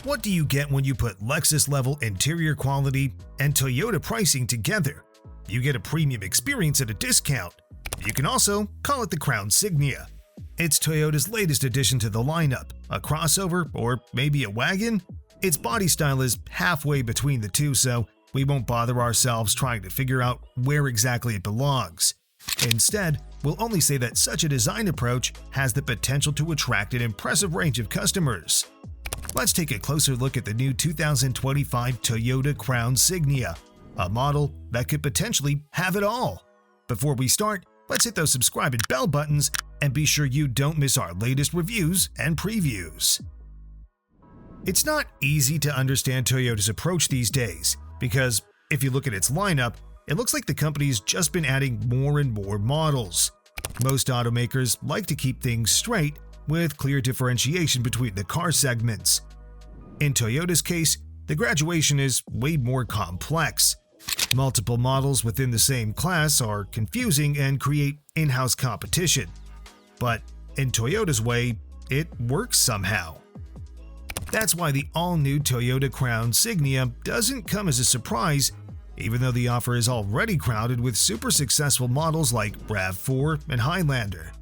What do you get when you put Lexus-level interior quality and Toyota pricing together? You get a premium experience at a discount. You can also call it the Crown Signia. It's Toyota's latest addition to the lineup, a crossover or maybe a wagon? Its body style is halfway between the two, so we won't bother ourselves trying to figure out where exactly it belongs. Instead, we'll only say that such a design approach has the potential to attract an impressive range of customers. Let's take a closer look at the new 2025 Toyota Crown Signia, a model that could potentially have it all. Before we start, let's hit those subscribe and bell buttons and be sure you don't miss our latest reviews and previews. It's not easy to understand Toyota's approach these days, because if you look at its lineup, it looks like the company's just been adding more and more models. Most automakers like to keep things straight, with clear differentiation between the car segments. In Toyota's case, the graduation is way more complex. Multiple models within the same class are confusing and create in-house competition. But in Toyota's way, it works somehow. That's why the all-new Toyota Crown Signia doesn't come as a surprise, even though the offer is already crowded with super successful models like RAV4 and Highlander.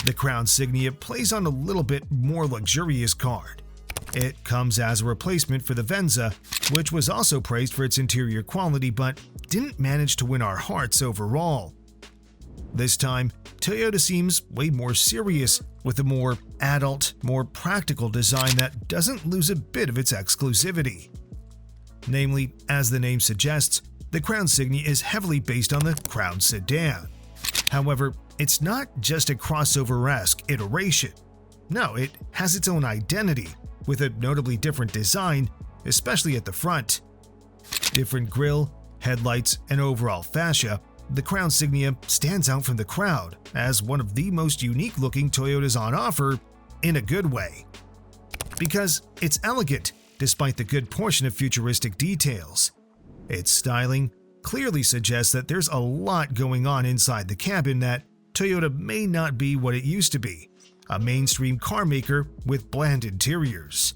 The Crown Signia plays on a little bit more luxurious card. It comes as a replacement for the Venza, which was also praised for its interior quality but didn't manage to win our hearts overall. This time, Toyota seems way more serious, with a more adult, more practical design that doesn't lose a bit of its exclusivity. Namely, as the name suggests, the Crown Signia is heavily based on the Crown Sedan. However, it's not just a crossover-esque iteration. No, it has its own identity, with a notably different design, especially at the front. Different grille, headlights, and overall fascia, the Crown Signia stands out from the crowd as one of the most unique-looking Toyotas on offer in a good way. Because it's elegant, despite the good portion of futuristic details. Its styling clearly suggests that there's a lot going on inside the cabin that Toyota may not be what it used to be, a mainstream car maker with bland interiors.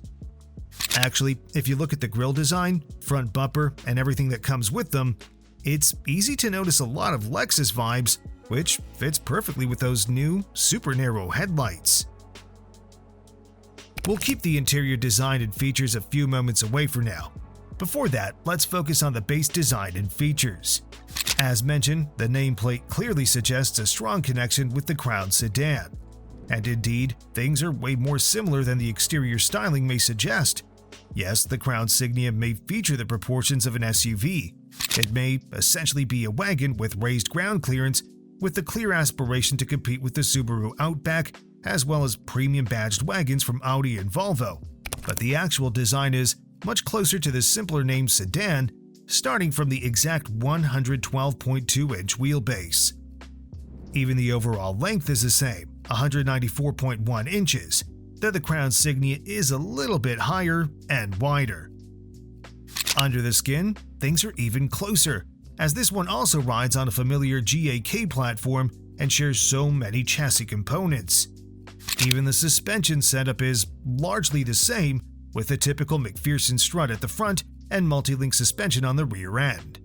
Actually, if you look at the grille design, front bumper, and everything that comes with them, it's easy to notice a lot of Lexus vibes, which fits perfectly with those new, super narrow headlights. We'll keep the interior design and features a few moments away for now. Before that, let's focus on the base design and features. As mentioned, the nameplate clearly suggests a strong connection with the Crown Sedan. And indeed, things are way more similar than the exterior styling may suggest. Yes, the Crown Signia may feature the proportions of an SUV. It may essentially be a wagon with raised ground clearance, with the clear aspiration to compete with the Subaru Outback, as well as premium badged wagons from Audi and Volvo. But the actual design is much closer to the simpler named sedan, starting from the exact 112.2-inch wheelbase. Even the overall length is the same, 194.1 inches, though the Crown Signia is a little bit higher and wider. Under the skin, things are even closer, as this one also rides on a familiar GAK platform and shares so many chassis components. Even the suspension setup is largely the same, with a typical McPherson strut at the front and multi-link suspension on the rear end.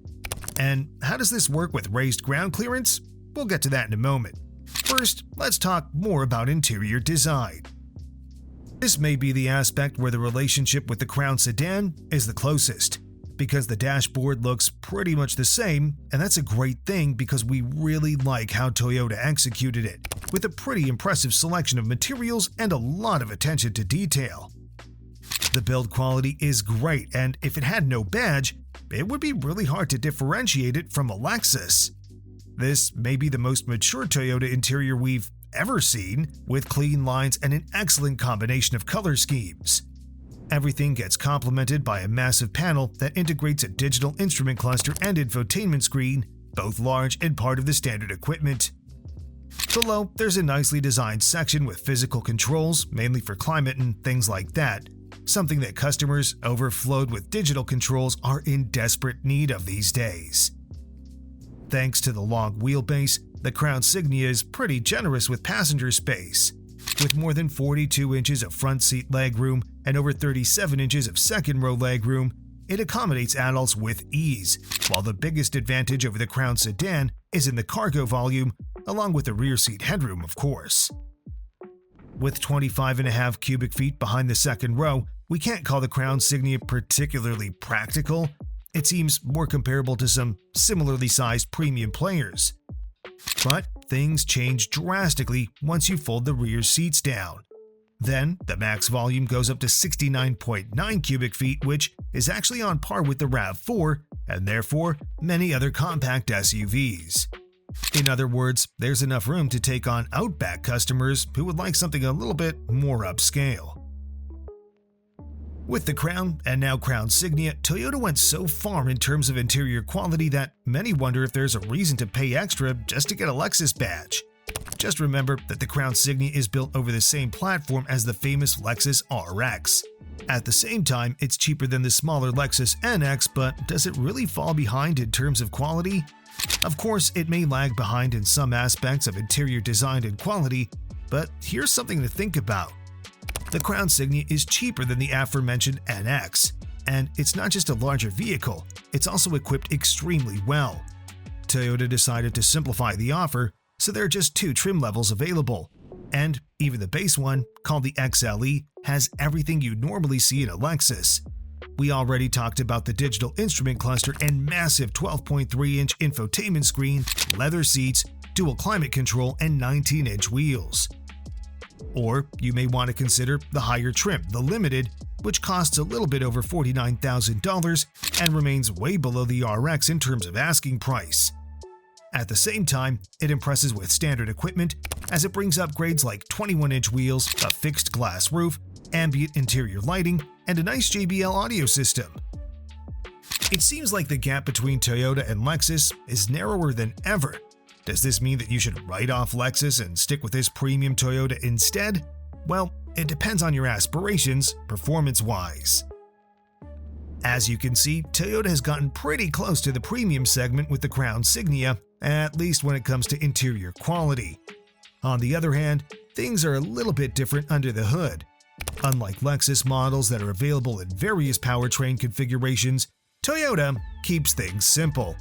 And how does this work with raised ground clearance? We'll get to that in a moment. First, let's talk more about interior design. This may be the aspect where the relationship with the Crown Sedan is the closest, because the dashboard looks pretty much the same, and that's a great thing because we really like how Toyota executed it, with a pretty impressive selection of materials and a lot of attention to detail. The build quality is great, and if it had no badge, it would be really hard to differentiate it from a Lexus. This may be the most mature Toyota interior we've ever seen, with clean lines and an excellent combination of color schemes. Everything gets complemented by a massive panel that integrates a digital instrument cluster and infotainment screen, both large and part of the standard equipment. Below, there's a nicely designed section with physical controls, mainly for climate and things like that, something that customers overflowed with digital controls are in desperate need of these days. Thanks to the long wheelbase, the Crown Signia is pretty generous with passenger space. With more than 42 inches of front seat legroom and over 37 inches of second-row legroom, it accommodates adults with ease, while the biggest advantage over the Crown sedan is in the cargo volume, along with the rear seat headroom, of course. With 25.5 cubic feet behind the second row, we can't call the Crown Signia particularly practical. It seems more comparable to some similarly sized premium players. But things change drastically once you fold the rear seats down. Then, the max volume goes up to 69.9 cubic feet, which is actually on par with the RAV4 and therefore many other compact SUVs. In other words, there's enough room to take on Outback customers who would like something a little bit more upscale. With the Crown and now Crown Signia, Toyota went so far in terms of interior quality that many wonder if there's a reason to pay extra just to get a Lexus badge. Just remember that the Crown Signia is built over the same platform as the famous Lexus RX. At the same time, it's cheaper than the smaller Lexus NX, but does it really fall behind in terms of quality? Of course, it may lag behind in some aspects of interior design and quality, but here's something to think about. The Crown Signia is cheaper than the aforementioned NX, and it's not just a larger vehicle, it's also equipped extremely well. Toyota decided to simplify the offer, so there are just 2 trim levels available, and even the base one, called the XLE, has everything you'd normally see in a Lexus. We already talked about the digital instrument cluster and massive 12.3-inch infotainment screen, leather seats, dual climate control, and 19-inch wheels. Or you may want to consider the higher trim, the Limited, which costs a little bit over $49,000 and remains way below the RX in terms of asking price. At the same time, it impresses with standard equipment as it brings upgrades like 21-inch wheels, a fixed glass roof, ambient interior lighting, and a nice JBL audio system. It seems like the gap between Toyota and Lexus is narrower than ever. Does this mean that you should write off Lexus and stick with this premium Toyota instead? Well, it depends on your aspirations, performance-wise. As you can see, Toyota has gotten pretty close to the premium segment with the Crown Signia, at least when it comes to interior quality. On the other hand, things are a little bit different under the hood. Unlike Lexus models that are available in various powertrain configurations, Toyota keeps things simple.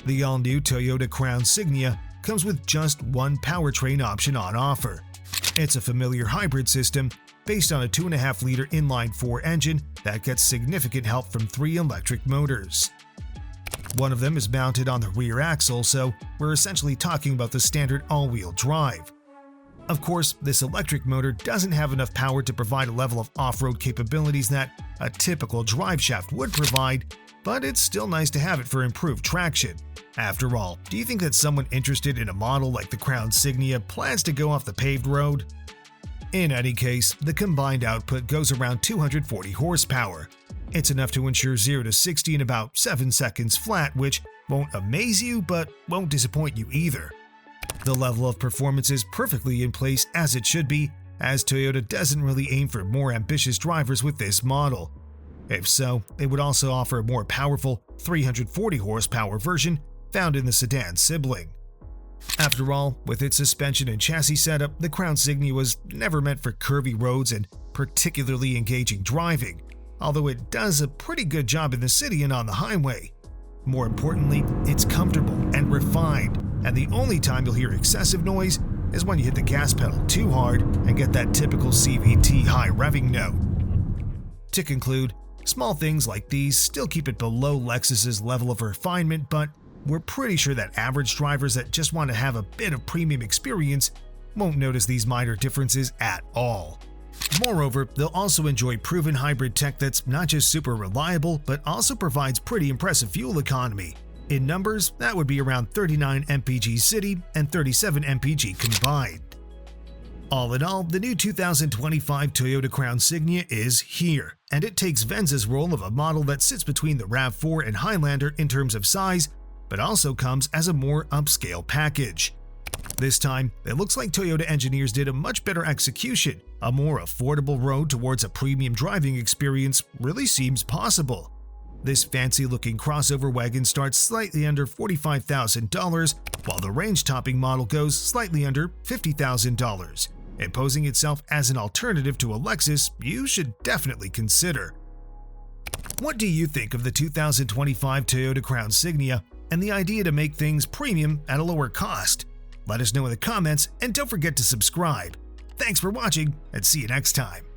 The all-new Toyota Crown Signia comes with just one powertrain option on offer. It's a familiar hybrid system based on a 2.5-liter inline-4 engine that gets significant help from 3 electric motors. One of them is mounted on the rear axle, so we're essentially talking about the standard all-wheel drive. Of course, this electric motor doesn't have enough power to provide a level of off-road capabilities that a typical drive shaft would provide, but it's still nice to have it for improved traction. After all, do you think that someone interested in a model like the Crown Signia plans to go off the paved road? In any case, the combined output goes around 240 horsepower. It's enough to ensure 0 to 60 in about 7 seconds flat, which won't amaze you but won't disappoint you either. The level of performance is perfectly in place as it should be, as Toyota doesn't really aim for more ambitious drivers with this model. If so, they would also offer a more powerful 340 horsepower version found in the sedan sibling. After all, with its suspension and chassis setup, the Crown Signia was never meant for curvy roads and particularly engaging driving, although it does a pretty good job in the city and on the highway. More importantly, it's comfortable and refined, and the only time you'll hear excessive noise is when you hit the gas pedal too hard and get that typical CVT high revving note. To conclude, small things like these still keep it below Lexus's level of refinement, but we're pretty sure that average drivers that just want to have a bit of premium experience won't notice these minor differences at all. Moreover, they'll also enjoy proven hybrid tech that's not just super reliable, but also provides pretty impressive fuel economy. In numbers, that would be around 39 mpg city and 37 mpg combined. All in all, the new 2025 Toyota Crown Signia is here, and it takes Venza's role of a model that sits between the RAV4 and Highlander in terms of size, but also comes as a more upscale package. This time, it looks like Toyota engineers did a much better execution. A more affordable road towards a premium driving experience really seems possible. This fancy-looking crossover wagon starts slightly under $45,000, while the range-topping model goes slightly under $50,000. and posing itself as an alternative to a Lexus you should definitely consider. What do you think of the 2025 Toyota Crown Signia and the idea to make things premium at a lower cost? Let us know in the comments and don't forget to subscribe. Thanks for watching and see you next time.